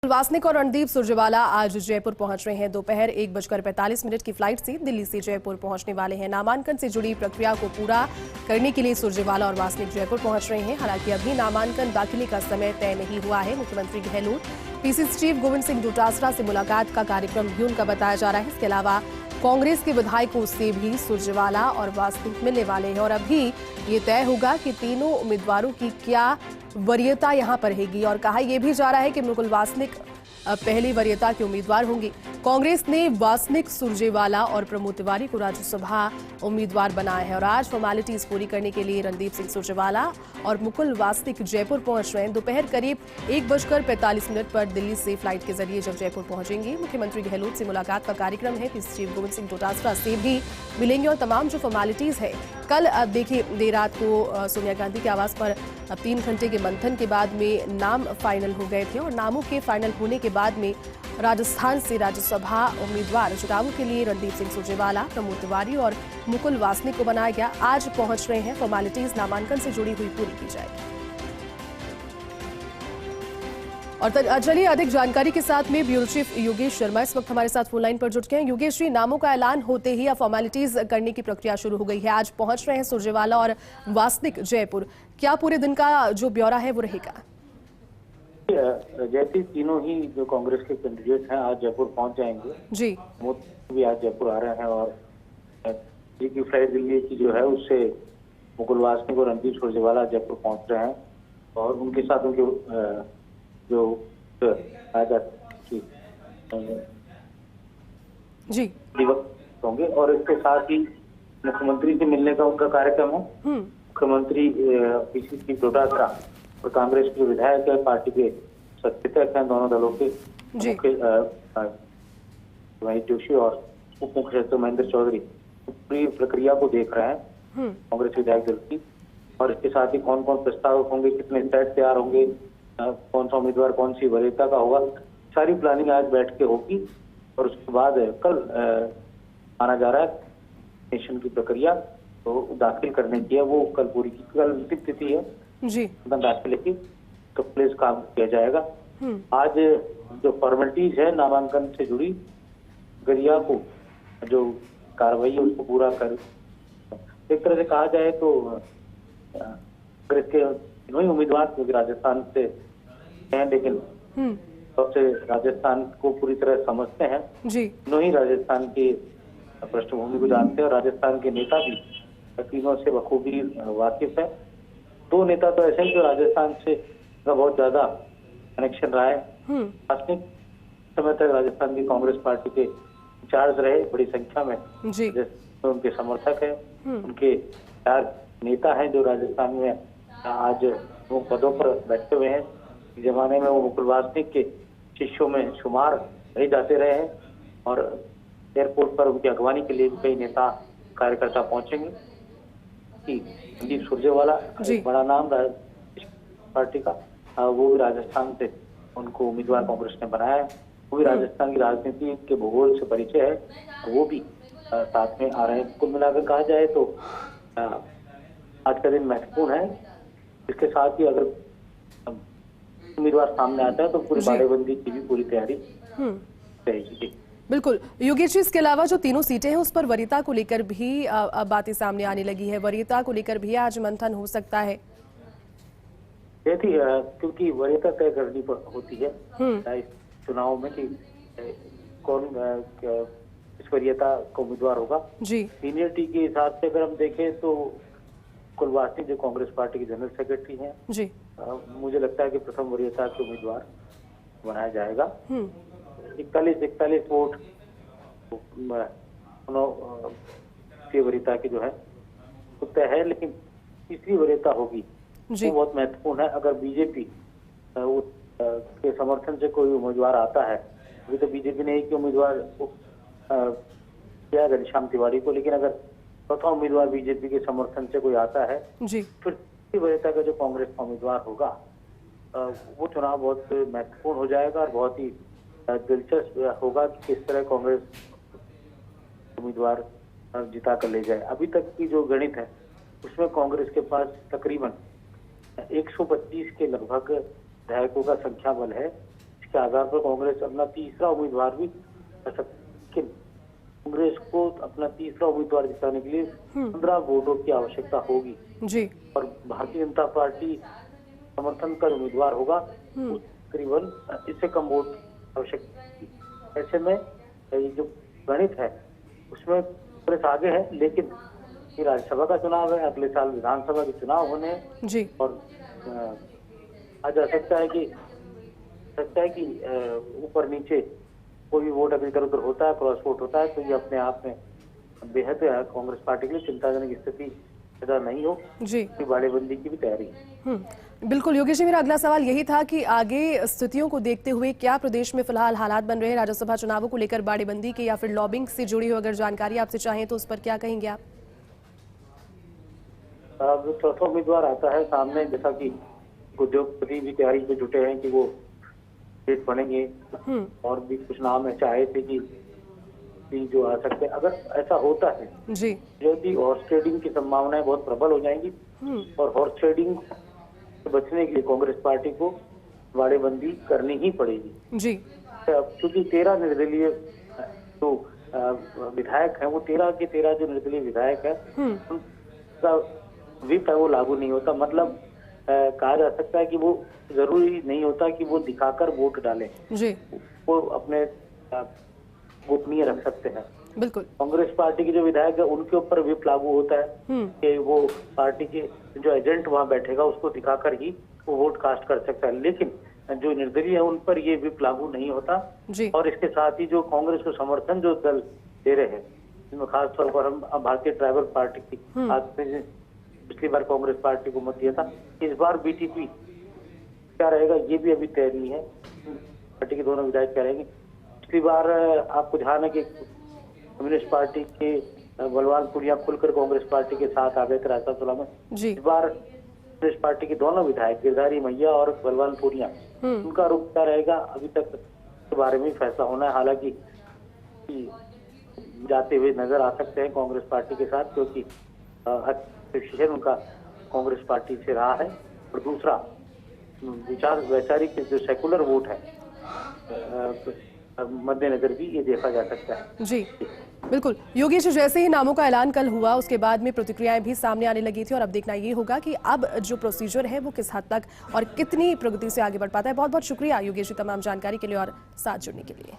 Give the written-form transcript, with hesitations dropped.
वासनिक और रणदीप सुरजेवाला आज जयपुर पहुंच रहे हैं। दोपहर 1:45 की फ्लाइट से दिल्ली से जयपुर पहुंचने वाले हैं। नामांकन से जुड़ी प्रक्रिया को पूरा करने के लिए सुरजेवाला और वासनिक जयपुर पहुंच रहे हैं। हालांकि अभी नामांकन दाखिले का समय तय नहीं हुआ है। मुख्यमंत्री गहलोत, पीसीसी चीफ गोविंद सिंह डोटासरा से मुलाकात का कार्यक्रम भी उनका बताया जा रहा है। इसके अलावा कांग्रेस के विधायकों से भी सुरजेवाला और वासनिक मिलने वाले हैं और अभी ये तय होगा कि तीनों उम्मीदवारों की क्या वरीयता यहां पर रहेगी। और कहा यह भी जा रहा है कि मुकुल वासनिक पहली वरीयता के उम्मीदवार होंगे। कांग्रेस ने वासनिक, सुरजेवाला और प्रमोद तिवारी को राज्यसभा उम्मीदवार बनाया है और आज फॉर्मेलिटीज पूरी करने के लिए रणदीप सिंह सुरजेवाला और मुकुल वासनिक जयपुर पहुंच रहे हैं। दोपहर करीब 1:45 पर दिल्ली से फ्लाइट के जरिए जब जयपुर पहुंचेंगे, मुख्यमंत्री गहलोत से मुलाकात का कार्यक्रम है। पीसीसी चीफ गोविंद सिंह डोटासरा से भी मिलेंगे और तमाम जो फॉर्मेलिटीज है कल देखिए देर रात को सोनिया गांधी के आवास पर 3 घंटे के मंथन के बाद में नाम फाइनल हो गए थे और नामों के फाइनल होने के बाद में राजस्थान से राज्यसभा उम्मीदवार चुनाव के लिए रणदीप सिंह सुरजेवाला, प्रमोद तिवारी और मुकुल वासनिक को बनाया गया। आज पहुंच रहे हैं। फॉर्मेलिटीज नामांकन से जुड़ी हुई पूरी की जाएगी। और चलिए अधिक जानकारी के साथ में ब्यूरो चीफ योगेश शर्मा इस वक्त हमारे साथ फोन लाइन पर जुट गए हैं। योगेश जी, नामों का ऐलान होते ही अब फॉर्मेलिटीज करने की प्रक्रिया शुरू हो गई है। आज पहुंच रहे हैं सुरजेवाला और वासनिक जयपुर। क्या पूरे दिन का जो ब्यौरा है वो रहेगा? जैसे तीनों ही जो कांग्रेस के कैंडिडेट हैं आज जयपुर पहुंच जाएंगे जी। मोदी भी आज जयपुर आ रहे हैं और दिल्ली की फ्लाइट दिल्ली की जो है उससे मुकुल वासनिक और रणदीप सुरजेवाला जयपुर पहुंच रहे हैं और उनके साथ उनके जो जी दिवस होंगे और इसके साथ ही मुख्यमंत्री से मिलने का उनका कार्यक्रम है। मुख्यमंत्री पीसीसी डोटासरा और कांग्रेस के विधायक है, पार्टी के सचेतक हैं दोनों दलों के, मुख्य जोशी और उप मुख्य सचिव महेंद्र चौधरी पूरी प्रक्रिया को देख रहे हैं कांग्रेस विधायक दल की। और इसके साथ ही कौन कौन प्रस्ताव होंगे, कितने सेट तैयार होंगे, कौन सा उम्मीदवार कौन सी वरीयता का होगा, सारी प्लानिंग आज बैठ के होगी। और उसके बाद कल माना जा रहा है नेशन की प्रक्रिया तो दाखिल करने की है, वो कल पूरी की कल अंतिम तिथि है जी दाखिले की, तो प्लेस काम किया जाएगा। आज जो फॉर्मेलिटीज है नामांकन से जुड़ी प्रक्रिया को जो कार्रवाई है उसको पूरा कर, एक तरह से कहा जाए तो कांग्रेस के तीनों ही उम्मीदवार क्योंकि राजस्थान से हैं लेकिन सबसे राजस्थान को पूरी तरह समझते हैं जी। तीनों ही राजस्थान की पृष्ठभूमि को जानते हैं और राजस्थान के नेता भी तीनों से बखूबी वाकिफ है। 2 नेता तो ऐसे हैं जो राजस्थान से बहुत ज्यादा कनेक्शन रहा है। वासनिक समय तक राजस्थान की कांग्रेस पार्टी के इंचार्ज रहे, बड़ी संख्या में जी। उनके समर्थक है, उनके 4 नेता हैं जो राजस्थान में आज वो पदों पर बैठे हुए हैं। इस जमाने में वो मुकुल वासनिक के शिष्यों में शुमार रहे जाते रहे हैं और एयरपोर्ट पर उनकी अगवानी के लिए कई नेता कार्यकर्ता पहुंचेंगे। रणदीप सुरजेवाला एक बड़ा नाम पार्टी का, वो भी राजस्थान से उनको उम्मीदवार कांग्रेस ने बनाया है, वो भी राजस्थान की राजनीति के भूगोल से परिचय है, वो भी साथ में आ रहे हैं। कुल मिलाकर कहा जाए तो आज का दिन महत्वपूर्ण है। इसके साथ ही अगर उम्मीदवार सामने आता है तो पूरी बाड़ेबंदी की भी पूरी तैयारी रहेगी। बिल्कुल योगेश जी, इसके अलावा जो तीनों सीटें हैं उस पर वरीयता को लेकर भी बातें सामने आने लगी है। वरीयता को लेकर भी आज मंथन हो सकता है क्योंकि वरीयता तय करनी होती है चुनाव में कि कौन इस वरीयता का उम्मीदवार होगा जी। सीनियरिटी के हिसाब से अगर हम देखें तो मुकुल वासनिक जो कांग्रेस पार्टी के जनरल सेक्रेटरी हैं जी, मुझे लगता है कि प्रथम वरीयता के उम्मीदवार बनाया जाएगा। 41 वोट वरीयता की जो है तय है, लेकिन तीसरी वरीयता होगी वो बहुत महत्वपूर्ण है। अगर बीजेपी के समर्थन से कोई उम्मीदवार आता है, अभी तो बीजेपी ने एक उम्मीदवार किया घनश्याम तिवारी को, लेकिन अगर चौथा उम्मीदवार बीजेपी के समर्थन से कोई आता है जी, फिर तीसरी वरीयता का जो कांग्रेस का उम्मीदवार होगा वो चुनाव बहुत महत्वपूर्ण हो जाएगा और बहुत ही दिलचस्प होगा कि किस तरह कांग्रेस उम्मीदवार जिता कर ले जाए। अभी तक की जो गणित है उसमें कांग्रेस के पास तकरीबन 125 के लगभग विधायकों का संख्या बल है। इसके आधार पर कांग्रेस अपना तीसरा उम्मीदवार भी कर सकती है। लेकिन कांग्रेस को अपना तीसरा उम्मीदवार जिताने के लिए 15 वोटों की आवश्यकता होगी जी। और भारतीय जनता पार्टी समर्थन का उम्मीदवार होगा उस तकरीबन इससे कम वोट आवश्यकता होगी। ऐसे में ये जो गणित है उसमें कांग्रेस आगे है, लेकिन ये राज्यसभा का चुनाव है, अगले साल विधानसभा के चुनाव होने हैं जी। और आ जा सकता है कि ऊपर नीचे कोई भी वोट अगर इधर उधर होता है, क्रॉस वोट होता है, तो ये अपने आप में बेहद कांग्रेस पार्टी के लिए चिंताजनक स्थिति पैदा नहीं हो जी। बाड़ेबंदी की भी तैयारी है। बिल्कुल योगेश जी, मेरा अगला सवाल यही था कि आगे स्थितियों को देखते हुए क्या प्रदेश में फिलहाल हालात बन रहे हैं राज्यसभा चुनावों को लेकर, बाड़ेबंदी के या फिर लॉबिंग से जुड़ी हो अगर जानकारी आपसे चाहें तो उस पर क्या कहेंगे आप? अब चौथा उम्मीदवार आता है सामने, जैसा कि उद्योगपति भी तैयारी में जुटे हैं कि वो सीट बनेंगे और भी कुछ नाम है चाहे थे कि जो आ सकते हैं। अगर ऐसा होता है जी, यदि हॉर्स ट्रेडिंग की संभावनाएं बहुत प्रबल हो जाएंगी और हॉर्स ट्रेडिंग से बचने के लिए कांग्रेस पार्टी को बाड़ेबंदी करनी ही पड़ेगी जी। क्योंकि 13 निर्दलीय जो विधायक हैं, वो 13 के 13 जो निर्दलीय विधायक है उनका विप है वो लागू नहीं होता। मतलब कहा जा सकता है कि वो जरूरी नहीं होता कि वो दिखाकर वोट डालें जी, वो अपने गोपनीय रख सकते हैं। बिल्कुल कांग्रेस पार्टी के जो विधायक है उनके ऊपर विप लागू होता है कि वो पार्टी के जो एजेंट वहां बैठेगा उसको दिखाकर ही वो वोट कास्ट कर सकता है, लेकिन जो निर्दलीय है उन पर ये विप लागू नहीं होता जी। और इसके साथ ही जो कांग्रेस को समर्थन जो दल दे रहे हैं, जिसमें खासतौर पर हम भारतीय ट्राइबल पार्टी की पिछली बार कांग्रेस पार्टी को मत दिया था, इस बार बीटीपी क्या रहेगा ये भी अभी तय नहीं है। पार्टी के दोनों विधायक क्या रहेंगे। पिछली बार आपको ध्यान है कि कम्युनिस्ट पार्टी के बलवान पुनिया खुलकर कांग्रेस पार्टी के साथ आ गए थे राज्यसभा में जी। इस बार कम्युनिस्ट पार्टी के दोनों विधायक गिरधारी मैया और बलवान पुनिया, उनका रुख क्या रहेगा अभी तक के बारे में फैसला होना है। हालांकि जाते हुए नजर आ सकते हैं कांग्रेस पार्टी के साथ, क्योंकि उनका कांग्रेस पार्टी से रहा है और दूसरा विचार वैचारिक जो सेकुलर वोट है मद्देनजर भी ये देखा जा सकता है जी। बिल्कुल योगेश, जैसे ही नामों का ऐलान कल हुआ उसके बाद में प्रतिक्रियाएं भी सामने आने लगी थी और अब देखना ये होगा कि अब जो प्रोसीजर है वो किस हद तक और कितनी प्रगति से आगे बढ़ पाता है। बहुत बहुत शुक्रिया योगेश जी तमाम जानकारी के लिए और साथ जुड़ने के लिए।